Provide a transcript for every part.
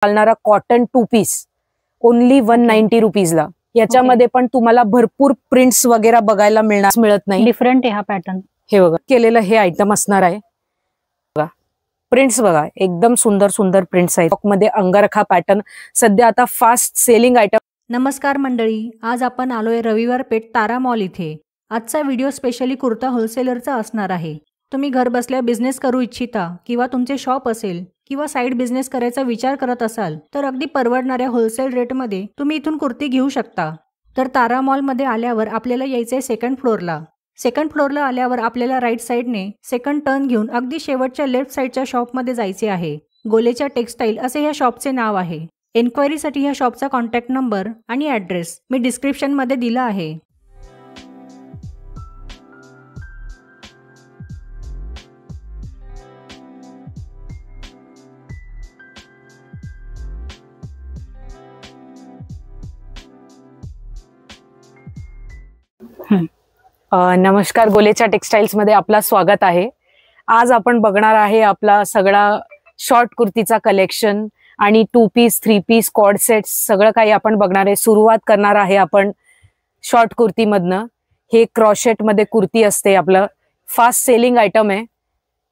चालणारा cotton 2 piece only 190 रुपीजला। याच्यामध्ये पण तुम्हाला भरपूर प्रिंट्स वगैरे बघायला मिळत नाही। डिफरंट आहे हा पॅटर्न। हे बघा केलेलं हे आयटम असणार आहे। बघा प्रिंट्स बघा एकदम सुंदर सुंदर प्रिंट्स आहेत। मध्ये अंगरखा पॅटर्न सध्या आता फास्ट सेलिंग आयटम। नमस्कार मंडळी, आज आपण आलोय रविवार पेठ तारा मॉल इथे। आजचा व्हिडिओ स्पेशली कुर्ता होलसेलरचा असणार आहे। तुम्ही घर बसल्या बिझनेस करू इच्छिता किंवा तुमचे शॉप असेल किंवा साइड बिझनेस करायचा विचार करत असाल तर अगदी परवडणाऱ्या होलसेल रेटमध्ये तुम्ही इथून कुर्ती घेऊ शकता। तर तारा मॉल मध्ये आल्यावर आपल्याला यायचंय सेकंड फ्लोअरला। सेकंड फ्लोअरला आल्यावर आपल्याला राईट साइडने सेकंड टर्न घेऊन अगदी शेवटच्या लेफ्ट साइडच्या शॉपमध्ये जायचे आहे। गोलेचा टेक्सटाईल असे या शॉपचे नाव आहे। एन्क्वायरीसाठी या शॉपचा कॉन्टॅक्ट नंबर आणि ॲड्रेस मी डिस्क्रिप्शनमध्ये दिला आहे। नमस्कार, गोलेच्या टेक्सटाइल्स मध्ये आपला स्वागत आहे। आज आपण बघणार आहे आपला सगळा शॉर्ट कुर्तीचा कलेक्शन आणि 2 पीस 3 पीस कॉर्ड सेट्स सगळं काही आपण बघणार आहे। सुरुवात करणार आहे आपण शॉर्ट कुर्ती मधनं। हे क्रॉशेट मध्ये कुर्ती असते, आपलं फास्ट सेलिंग आयटम आहे।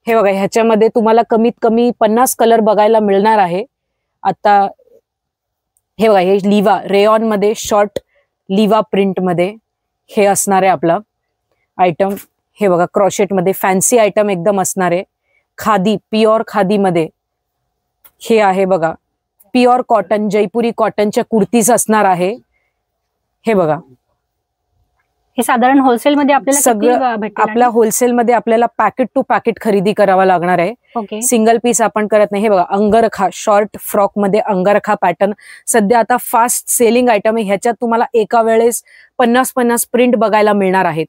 हे बघा ह्याच्यामध्ये तुम्हाला कमीत कमी 50 कलर बघायला मिळणार आहे। आता हे बघा हे लिवा रेयॉन मध्ये शॉर्ट लिवा प्रिंट मध्ये हे असणार आहे आपला आयटम। हे बघा क्रॉशेट मध्ये फॅन्सी आयटम एकदम असणार आहे। खादी प्युअर खादी मध्ये हे आहे बघा, प्युअर कॉटन जयपुरी कॉटनच्या कुर्तीज असणार आहे। हे बघा हे साधारण होलसेल मध्ये आपल्याला सगळं आपला होलसेल मध्ये आपल्याला पॅकेट टू पॅकेट खरेदी करावा लागणार आहे। सिंगल पीस आपण करत नाही। हे बघा अंगरखा शॉर्ट फ्रॉक मध्ये अंगरखा पॅटर्न सध्या आता फास्ट सेलिंग आयटम आहे। ह्याच्यात तुम्हाला एका वेळेस 50 प्रिंट बघायला मिळणार आहेत।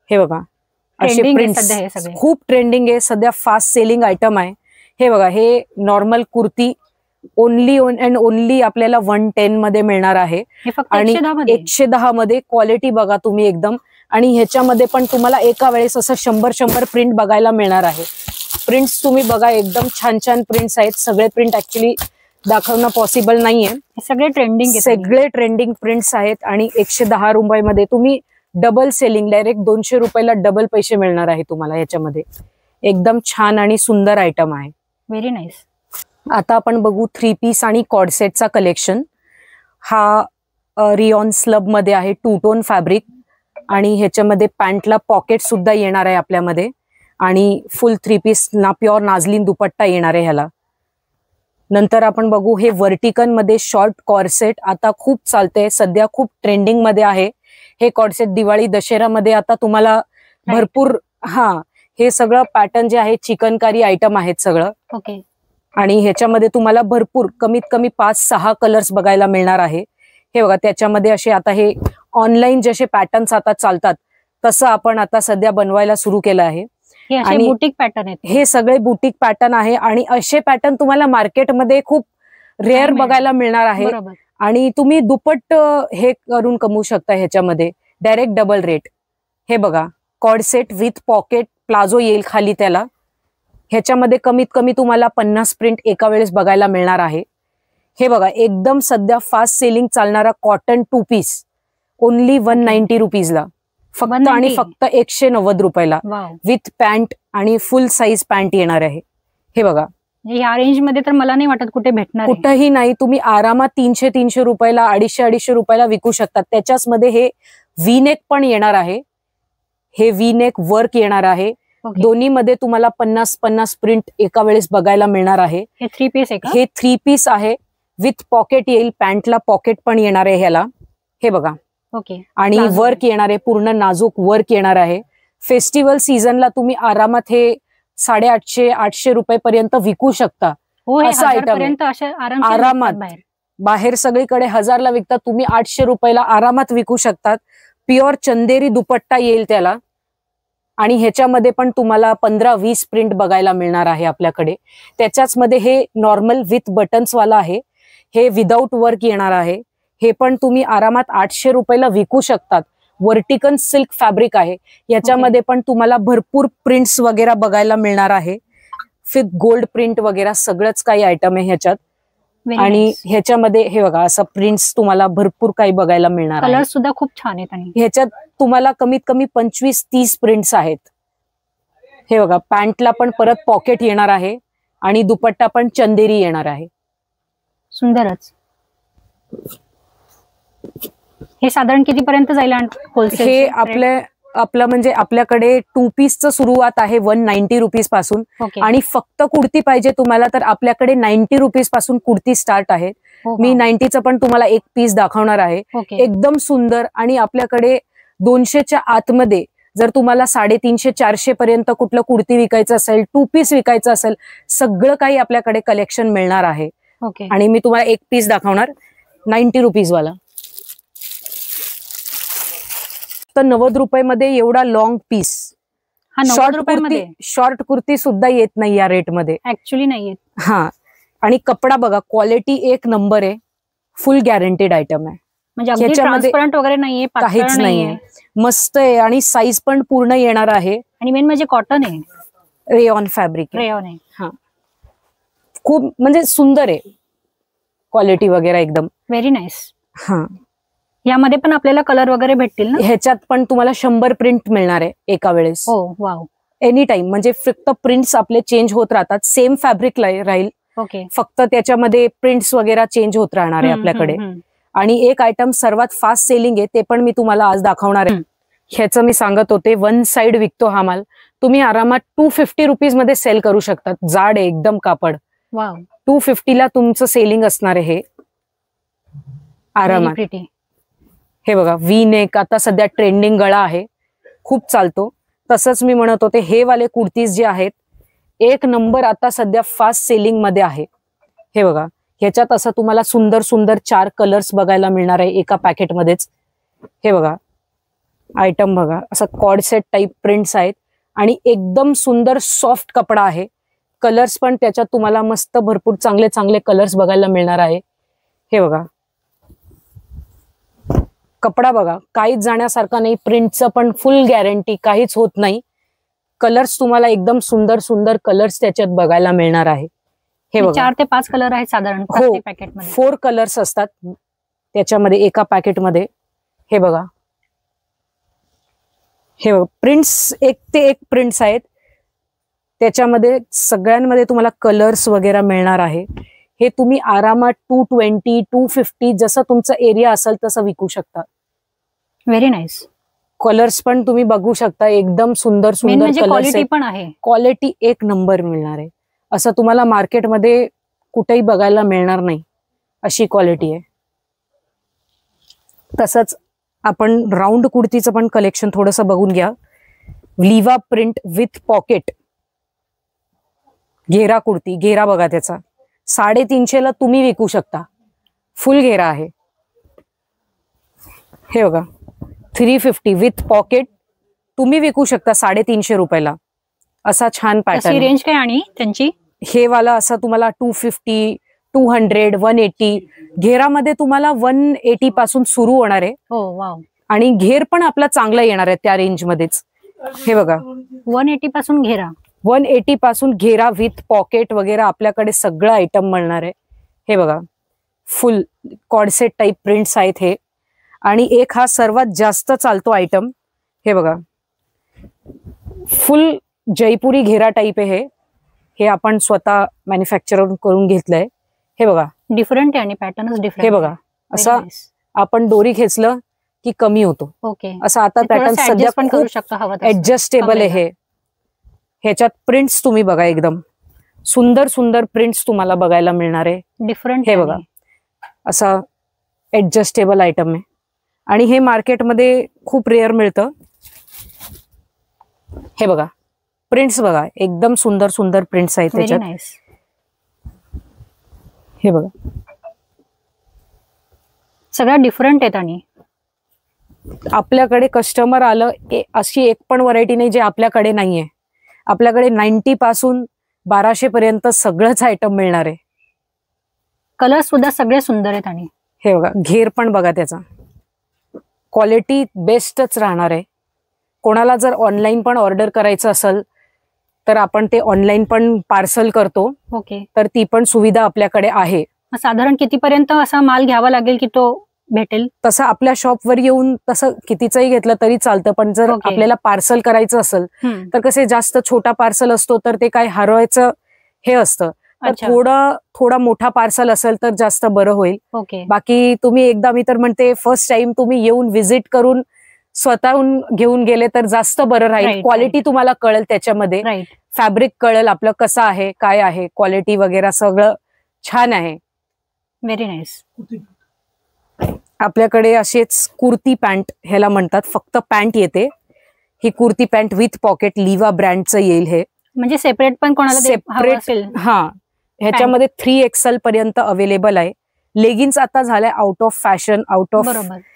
हे बघा असे प्रिंट्स खूप ट्रेंडिंग आहे, सध्या फास्ट सेलिंग आयटम आहे। हे बघा हे normal kurti only and only आपल्याला 110 मध्ये मिळणार आहे आणि 110 मध्ये क्वालिटी बघा तुम्ही एकदम। आणि ह्याच्यामध्ये पण तुम्हाला एका वेळेस असं 100 प्रिंट बघायला मिळणार आहे। प्रिंट्स तुम्ही बघा एकदम छान छान प्रिंट्स आहेत। सगळे प्रिंट ऍक्च्युली दाखवणं पॉसिबल नाहीये, सगळे ट्रेंडिंग प्रिंट्स आहेत। आणि 110 रुपयामध्ये तुम्ही डबल सेलिंग डायरेक्ट 200 रुपयाला डबल पैसे मिळणार आहे तुम्हाला। याच्यामध्ये एकदम छान आणि सुंदर आयटम आहे। Very nice. आता आपण बघू 3 पीस आणि कॉर्ड सेटचा कलेक्शन। हा रियॉन स्लब मध्ये आहे, 2 टोन फॅब्रिक आणि ह्याच्यामध्ये पॅन्टला पॉकेट सुद्धा येणार आहे आपल्यामध्ये आणि फुल 3 पीस ना प्युअर नाजलीन दुपट्टा येणार आहे ह्याला। नंतर आपण बघू हे वर्टिकन मध्ये शॉर्ट कॉर्ड सेट आता खूप चालते, सध्या खूप ट्रेंडिंग मध्ये आहे। हे कॉर्ड सेट दिवाळी दशेरा मध्ये आता तुम्हाला भरपूर हे सगळं पॅटर्न जे आहे चिकनकारी आयटम आहेत सगळं। आणि ह्याच्यामध्ये तुम्हाला भरपूर कमीत कमी 5-6 कलर्स बघायला मिळणार आहे। हे बघा त्याच्यामध्ये असे आता हे ऑनलाईन जसे पॅटर्न्स आता चालतात तसं आपण आता सध्या बनवायला सुरू केलं आहे। आणि बुटीक पॅटर्न आहेत, हे सगळे बुटीक पॅटर्न आहे आणि असे पॅटर्न तुम्हाला मार्केटमध्ये खूप रेअर बघायला मिळणार आहे। आणि तुम्ही दुप्पट हे करून कमवू शकता ह्याच्यामध्ये डायरेक्ट डबल रेट। हे बघा coord set with pocket palazzo येईल खाली त्याला। ह्याच्यामध्ये कमीत कमी तुम्हाला 50 प्रिंट एका वेळेस बघायला मिळणार आहे। हे बघा एकदम सध्या फास्ट सेलिंग चालणारा कॉटन 2 पीस ओनली 190 रुपीजला, फक्त आणि फक्त 190 रुपयाला विथ पॅन्ट आणि फुल साईज पॅन्ट येणार आहे। हे बघा या रेंज मध्ये तर मला नाही वाटत कुठे भेटणार, कुठेही नाही। तुम्ही आरामात 300 रुपयाला 250 रुपयाला विकू शकतात। त्याच्याच मध्ये हे व्ही नेक पण येणार आहे, हे व्ही नेक वर्क येणार आहे। दोन्ही मध्ये तुम्हाला 50 प्रिंट एका वेळेस बघायला मिळणार आहे। हे 3 पीस आहे का? हे 3 पीस आहे विथ पॉकेट येईल, पॅन्टला पॉकेट पण येणार आहे ह्याला। हे बघा आणि वर्क येणार आहे, पूर्ण नाजूक वर्क येणार आहे। फेस्टिवल सीझनला तुम्ही आरामात हे 850-800 रुपयापर्यंत विकू शकता। असं आयटम आरामात बाहेर सगळीकडे 1000ला विकतात, तुम्ही 800 रुपयाला आरामात विकू शकतात। प्युअर चंदेरी दुपट्टा येईल त्याला आणि ह्याच्यामध्ये पण तुम्हाला 15-20 प्रिंट बघायला मिळणार आहे आपल्याकडे। त्याच्याच मध्ये हे नॉर्मल विथ बटन्स वाला आहे, हे विदाउट वर्क येणार आहे। हे पण तुम्ही आरामात 800 रुपयाला विकू शकतात। वर्टिकन सिल्क फॅब्रिक आहे, याच्यामध्ये पण तुम्हाला भरपूर प्रिंट्स वगैरे बघायला मिळणार आहे। विथ गोल्ड प्रिंट वगैरे सगळंच काही आयटम आहे ह्याच्यात। आणि ह्याच्यामध्ये हे बघा असं प्रिंट्स तुम्हाला भरपूर काही बघायला मिळणार. कलर सुद्धा खूप छान आहेत आणि ह्याच्यात तुम्हाला कमीत कमी 25-30 प्रिंट्स आहेत. हे बघा पॅन्टला पण परत पॉकेट येणार आहे आणि दुपट्टा पण चंदेरी येणार आहे. सुंदरच. हे साधारण कितीपर्यंत जाईल होलसेल? हे आपलं म्हणजे आपल्याकडे 2 पीसचं सुरुवात आहे 190 रुपीज पासून. आणि फक्त कुर्ती पाहिजे तुम्हाला तर आपल्याकडे 90 रुपीज पासून कुर्ती स्टार्ट आहे. मी 90चं पण तुम्हाला एक पीस दाखवणार आहे. एकदम सुंदर. आणि आपल्याकडे 200च्या आतमध्ये जर तुम्हाला 350-400 पर्यंत कुठलं कुर्ती विकायचं असेल, 2 पीस विकायचं असेल, सगळं काही आपल्याकडे कलेक्शन मिळणार आहे. आणि मी तुम्हाला एक पीस दाखवणार 90 रुपीज वाला. तर 90 रुपयामध्ये एवढा लॉंग पीस. शॉर्ट कुर्ती सुद्धा येत नाही या रेट मध्ये. ऍक्च्युली नाही येत. हा. आणि कपडा बघा, क्वालिटी एक नंबर आहे. फुल गॅरंटेड आयटम आहे. म्हणजे ट्रान्सपरंट वगैरे नाहीये, काहीच नाहीये. मस्त आहे. आणि साईज पण पूर्ण येणार आहे. आणि मेन म्हणजे कॉटन आहे, रेयॉन फॅब्रिक. रेयॉन आहे. हा, खूप म्हणजे सुंदर आहे. क्वालिटी वगैरे एकदम व्हेरी नाईस. हा. यामध्ये पण आपल्याला कलर वगैरे भेटतील ना? ह्याच्यात पण तुम्हाला 100 प्रिंट मिळणार आहे एका वेळेस. हो, वाव. Any time. म्हणजे फक्त प्रिंट्स आपले चेंज होत राहतात. सेम फॅब्रिक राहील. फक्त त्याच्यामध्ये प्रिंट्स वगैरे चेंज होत राहणार आहे आपल्याकडे. आणि एक आयटम सर्वात फास्ट सेलिंग आहे, ते पण मी तुम्हाला आज दाखवणार आहे. ह्याचं मी सांगत होते, 1 साइड विकतो हा माल. तुम्ही आरामात 250 रुपीज मध्ये सेल करू शकतात. जाड आहे एकदम कापड. 250 ला तुमचं सेलिंग असणार आहे हे आरामात. हे बघा, वी नेक आता सध्या ट्रेंडिंग गळा आहे, खूप चालतो. तसंच मी म्हणत होते, हे वाले कुर्तीज जे आहेत एक नंबर आता सध्या फास्ट सेलिंग मध्ये आहे. हे बघा, ह्याच्यात असं तुम्हाला सुंदर सुंदर 4 कलर्स बघायला मिळणार आहे एका पॅकेटमध्येच. हे बघा आयटम बघा, असं कॉर्ड सेट टाईप प्रिंट्स आहेत आणि एकदम सुंदर सॉफ्ट कपडा आहे. कलर्स पण त्याच्यात तुम्हाला मस्त भरपूर चांगले चांगले कलर्स बघायला मिळणार आहे. हे बघा कपडा बघा, काहीच जाण्यासारखा नाही. प्रिंटचं पण फुल गॅरंटी, काहीच होत नाही. कलर्स तुम्हाला एकदम सुंदर सुंदर कलर्स त्याच्यात बघायला मिळणार आहे. हे बघा 4 ते 5 कलर आहेत साधारण प्रत्येक पॅकेटमध्ये. 4 कलर्स असतात त्याच्यामध्ये एका पॅकेटमध्ये. हे बघा, हे बघा प्रिंट्स एक ते एक प्रिंट्स आहेत त्याच्यामध्ये. सगळ्यांमध्ये तुम्हाला कलर्स वगैरे मिळणार आहे. हे तुम्ही आरामात 220, 250 जसं तुमचं एरिया असेल तसं विकू शकता. Very nice. कलर्स पण तुम्ही बघू शकता, एकदम सुंदर सुंदर कलर्स. क्वालिटी पण आहे, क्वालिटी एक नंबर मिळणार आहे. असं तुम्हाला मार्केटमध्ये कुठेही बघायला मिळणार नाही, अशी क्वालिटी आहे. तसंच आपण राऊंड कुर्तीचं पण कलेक्शन थोडंसं बघून घ्या. लिवा प्रिंट विथ पॉकेट घेरा कुर्ती. घेरा बघा त्याचा 350 ला तुम्ही विकू शकता. फुल घेरा आहे. हे बघा 350 विथ पॉकेट तुम्ही विकू शकता 350 रुपयाला. असा छान पॅटर्न. रेंज काय आणि त्यांची? हे वाला असं तुम्हाला 250, 200, 180. घेरामध्ये तुम्हाला 180 पासून सुरू होणार आहे. वाव. आणि घेर पण आपला चांगला येणार आहे त्या रेंज मध्येच. हे बघा 180 पासून घेरा. 180 पासून घेरा विथ पॉकेट वगैरे आपल्याकडे सगळं आयटम मिळणार आहे. हे बघा फुल कॉर्डसेट टाईप प्रिंट्स आहेत हे. आणि एक हा सर्वात जास्त चालतो आयटम. हे बघा फुल जयपुरी घेरा टाईप आहे हे आपण स्वतः मॅन्युफॅक्चर करून घेतलंय. हे बघा डिफरंट आहे आणि पॅटर्नच डिफरंट. हे बघा असं आपण दोरी खेचलं की कमी होतो. असं आता पॅटर्न सध्या पण करू शकतो, ऍडजस्टेबल आहे. ह्याच्यात प्रिंट्स तुम्ही बघा, एकदम सुंदर सुंदर प्रिंट्स तुम्हाला बघायला मिळणार आहे. डिफरंट. हे बघा असा ऍडजस्टेबल आयटम आहे आणि हे मार्केटमध्ये खूप रेअर मिळतं. हे बघा प्रिंट्स बघा, एकदम सुंदर सुंदर प्रिंट्स आहेत त्याच्यात. हे बघा सगळ्या डिफरंट आहेत. आणि आपल्याकडे कस्टमर आलं अशी एक पण व्हरायटी नाही जे आपल्याकडे नाहीये. आपल्याकडे 90 पासून 1200 पर्यंत सगळंच आयटम मिळणार आहे. कलर सुद्धा सगळे सुंदर आहेत. आणि हे बघा घेर पण बघा, त्याचा क्वालिटी बेस्टच राहणार आहे. कोणाला जर ऑनलाईन पण ऑर्डर करायचं असेल तर आपण ते ऑनलाईन पण पार्सल करतो. ओके. तर ती पण सुविधा आपल्याकडे आहे. साधारण कितीपर्यंत असा माल घ्यावा लागेल की तो भेटेल? तसं आपल्या शॉपवर येऊन तसं कितीचंही घेतलं तरी चालतं, पण जर आपल्याला पार्सल करायचं असेल तर कसे जास्त छोटा पार्सल असतो तर ते काय हरवायचं हे असतं, तर थोडा मोठा पार्सल असेल तर जास्त बरं होईल. बाकी तुम्ही एकदा, मी तर म्हणते फर्स्ट टाइम तुम्ही येऊन व्हिजिट करून स्वतःहून घेऊन गेले तर जास्त बरं राहील. क्वालिटी तुम्हाला कळेल, त्याच्यामध्ये फॅब्रिक कळेल आपलं कसं आहे, काय आहे, क्वालिटी वगैरे सगळं छान आहे. Very nice. आपल्याकडे असेच कुर्ती पॅन्ट ह्याला म्हणतात, फक्त पॅन्ट येते. ही कुर्ती पॅन्ट विथ पॉकेट, लिवा ब्रँडचं येईल हे. म्हणजे सेपरेट पण कोणाला सेपरेट? हा, ह्याच्यामध्ये 3XL पर्यंत अवेलेबल आहे. लेगिन्स आता झालंय out of fashion, out of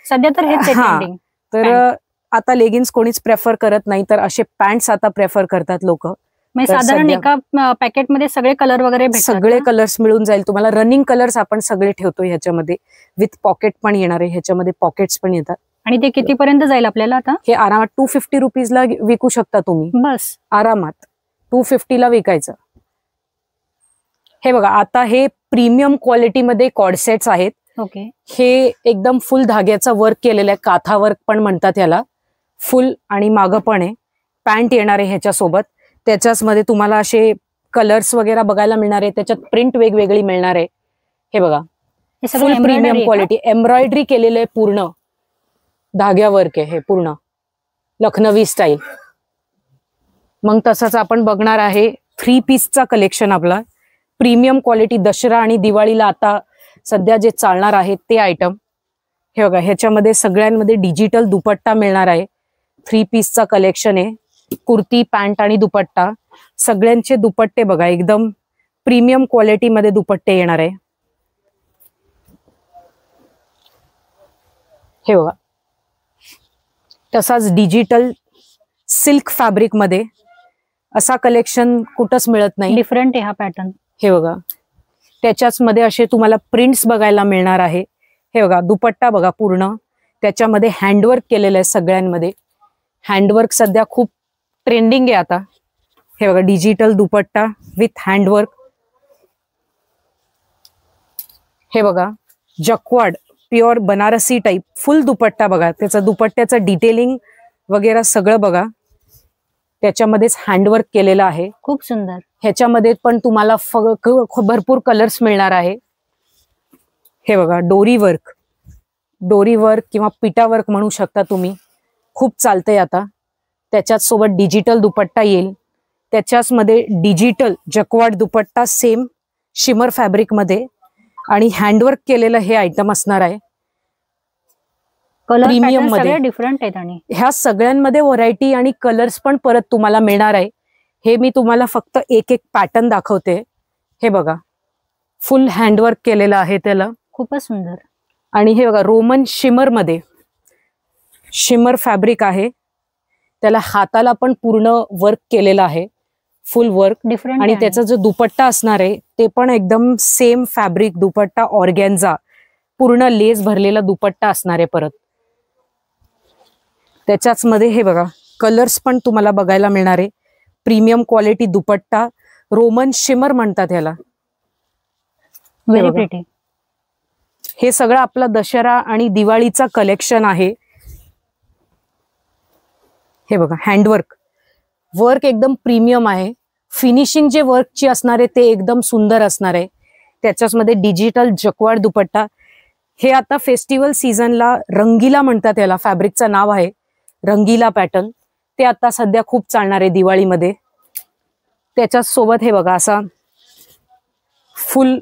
सध्या तर हेच. तर आता लेगिन्स कोणीच प्रेफर करत नाही, तर असे पॅन्ट्स आता प्रेफर करतात लोक. साधारण एका पॅकेटमध्ये सगळे कलर वगैरे सगळे कलर्स मिळून जाईल तुम्हाला. रनिंग कलर्स आपण सगळे ठेवतो ह्याच्यामध्ये. विथ पॉकेट पण येणार आहे, ह्याच्यामध्ये पॉकेट्स पण येतात. आणि ते कितीपर्यंत जाईल आपल्याला आता? हे आरामात 250 रुपीजला विकू शकता तुम्ही. बस आरामात 250ला विकायचं. हे बघा, आता हे प्रीमियम क्वालिटीमध्ये कॉर्डसेट्स आहेत. हे एकदम फुल धाग्याचा वर्क केलेला आहे, काथा वर्क पण म्हणतात याला. फुल आणि मागं पण आहे. पॅन्ट येणार आहे ह्याच्यासोबत. त्याच्याच मध्ये तुम्हाला असे कलर्स वगैरे बघायला मिळणार आहे. त्याच्यात प्रिंट वेगवेगळी मिळणार आहे. हे बघा, फुल प्रीमियम क्वालिटी, एम्ब्रॉयडरी केलेलं आहे, पूर्ण धाग्या वर्क आहे हे, पूर्ण लखनवी स्टाईल. मग तसंच आपण बघणार आहे 3 पीसचा कलेक्शन आपला. प्रीमियम क्वालिटी, दसरा आणि दिवाळीला आता सध्या जे चालणार आहे ते आयटम. हे बघा, ह्याच्यामध्ये सगळ्यांमध्ये डिजिटल दुपट्टा मिळणार आहे. 3 पीसचा कलेक्शन आहे. कुर्ती, पॅन्ट आणि दुपट्टा, सगळ्यांचे दुपट्टे बघा, एकदम प्रीमियम क्वालिटीमध्ये दुपट्टे येणार आहे. हे बघा, तसाच डिजिटल सिल्क फॅब्रिक मध्ये असा कलेक्शन कुठंच मिळत नाही. डिफरंट आहे हा पॅटर्न. हे बघा, त्याच्याच मध्ये असे तुम्हाला प्रिंट्स बघायला मिळणार आहे. हे बघा, दुपट्टा बघा पूर्ण, त्याच्यामध्ये हँडवर्क केलेलं आहे. सगळ्यांमध्ये हँडवर्क सध्या खूप ट्रेंडिंग आहे आता. हे बघा, डिजिटल दुपट्टा विथ हँडवर्क. हे बघा, जक्वार्ड प्युअर बनारसी टाईप फुल दुपट्टा बघा. त्याचं दुपट्ट्याचं डिटेलिंग वगैरे सगळं बघा, त्याच्यामध्येच हँडवर्क केलेलं आहे. खूप सुंदर. ह्याच्यामध्ये पण तुम्हाला भरपूर कलर्स मिळणार आहे. हे बघा, डोरी वर्क किंवा पिटा वर्क म्हणू शकता तुम्ही, खूप चालतंय आता. त्याच्याच सोबत डिजिटल दुपट्टा येईल. त्याच्याच मध्ये डिजिटल जक्वार्ड दुपट्टा, सेम शिमर फॅब्रिक मध्ये, आणि हँडवर्क केलेलं हे आयटम असणार आहे. प्रीमियम मध्ये डिफरंट आहेत आणि ह्या सगळ्यांमध्ये व्हरायटी आणि कलर्स पण परत तुम्हाला मिळणार आहे. हे मी तुम्हाला फक्त एक पॅटर्न दाखवते. हे बघा, फुल हँडवर्क केलेलं आहे त्याला, खूपच सुंदर. आणि हे बघा, रोमन शिमर मध्ये शिमर फॅब्रिक आहे. त्याला हाताला पण पूर्ण वर्क केलेलं आहे, फुल वर्क. डिफरंट. आणि त्याचा जो दुपट्टा असणार आहे ते पण एकदम सेम फॅब्रिक दुपट्टा, ऑर्गॅन्झा, पूर्ण लेस भरलेला दुपट्टा असणार आहे परत. त्याच्याच मध्ये हे बघा, कलर्स पण तुम्हाला बघायला मिळणार आहे. प्रीमियम क्वालिटी दुपट्टा, रोमन शिमर म्हणतात याला. Very pretty. हे सगळं आपला दसरा आणि दिवाळीचा कलेक्शन आहे. हे बघा, हँडवर्क एकदम प्रीमियम आहे. फिनिशिंग जे वर्कची असणार आहे ते एकदम सुंदर असणार आहे. त्याच्याच मध्ये डिजिटल जक्वार्ड दुपट्टा. हे आता फेस्टिवल सीझनला रंगीला म्हणतात याला, फॅब्रिकचं नाव आहे रंगीला पॅटर्न. ते आता सध्या खूप चालणार आहे दिवाळीमध्ये. त्याच्याच सोबत हे बघा, असा फुल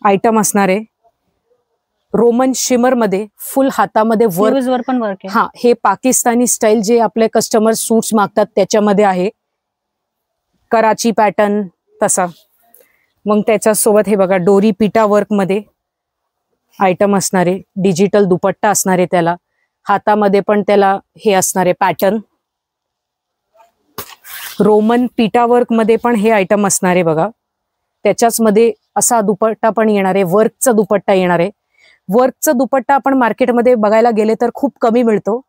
आयटम असणार आहे रोमन शिमर मध्ये, फुल हातामध्ये वर्क पण वर्क आहे. हा, हे पाकिस्तानी स्टाईल जे आपले कस्टमर सूट्स मागतात त्याच्यामध्ये आहे, कराची पॅटर्न तसा. मग त्याच्यासोबत हे बघा, डोरी पिटा वर्क मध्ये आयटम असणार आहे. डिजिटल दुपट्टा असणार आहे त्याला, हातामध्ये पण त्याला हे असणार आहे पॅटर्न. रोमन पिटा वर्क मध्ये पण हे आयटम असणार आहे बघा. त्याच्याच मध्ये असा दुपट्टा पण येणार आहे, वर्कचा दुपट्टा येणार आहे. वर्कचा दुपट्टा आपण मार्केटमध्ये बघायला गेले तर खूप कमी मिळतो,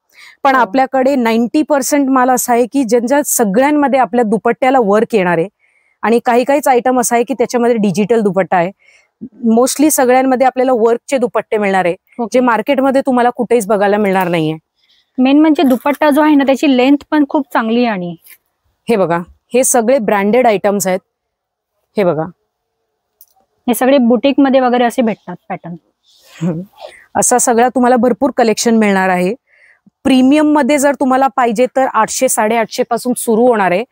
पण आपल्याकडे 90% माल असा आहे की ज्यांच्या सगळ्यांमध्ये आपल्या दुपट्ट्याला वर्क येणार आहे. आणि काही काहीच आयटम असा आहे की त्याच्यामध्ये डिजिटल दुपट्टा आहे. मोस्टली सगळ्यांमध्ये आपल्याला वर्कचे दुपट्टे मिळणार आहे, जे मार्केटमध्ये तुम्हाला कुठेच बघायला मिळणार नाहीये. मेन म्हणजे दुपट्टा जो आहे ना त्याची लेंथ पण खूप चांगली आहे. आणि हे बघा, हे सगळे ब्रँडेड आयटम्स आहेत. हे बघा, हे सगळे बुटीक मध्ये वगैरे असे भेटतात पॅटर्न. असा सगळा तुम्हाला भरपूर कलेक्शन मिळणार आहे. प्रीमियम मध्ये जर तुम्हाला पाहिजे तर 800 850 पासून सुरू होणार आहे.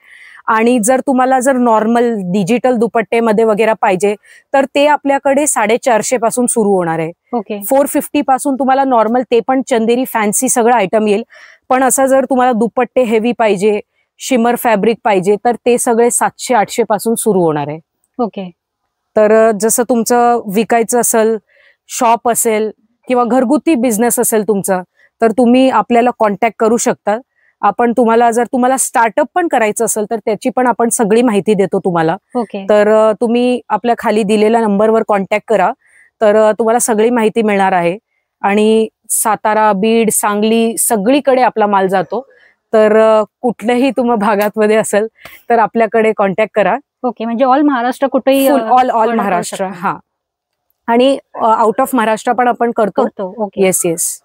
आणि जर तुम्हाला जर नॉर्मल डिजिटल दुपट्टे मध्ये वगैरे पाहिजे तर ते आपल्याकडे 450 पासून सुरू होणार आहे. 450 पासून तुम्हाला नॉर्मल, ते पण चंदेरी फॅन्सी सगळं आयटम येईल. पण असं जर तुम्हाला दुपट्टे हेवी पाहिजे, शिमर फॅब्रिक पाहिजे तर ते सगळे 700 800 पासून सुरू होणार आहे. ओके. तर जसं तुमचं विकायचं असेल, शॉप असेल किंवा घरगुती बिझनेस असेल तुमचा, तर तुम्ही आपल्याला कॉन्टॅक्ट करू शकता. आपण तुम्हाला जर तुम्हाला स्टार्टअप पण करायचं असेल तर त्याची पण आपण सगळी माहिती देतो तुम्हाला. तर तुम्ही आपल्या खाली दिलेल्या नंबरवर कॉन्टॅक्ट करा, तर तुम्हाला सगळी माहिती मिळणार आहे. आणि सातारा, बीड, सांगली सगळीकडे आपला माल जातो. तर कुठल्याही तुम्ही भागात असेल तर आपल्याकडे कॉन्टॅक्ट करा. ओके. म्हणजे ऑल महाराष्ट्र कुठेही, ऑल महाराष्ट्र. हा, आणि आउट ऑफ महाराष्ट्र पण आपण करतो. Yes yes.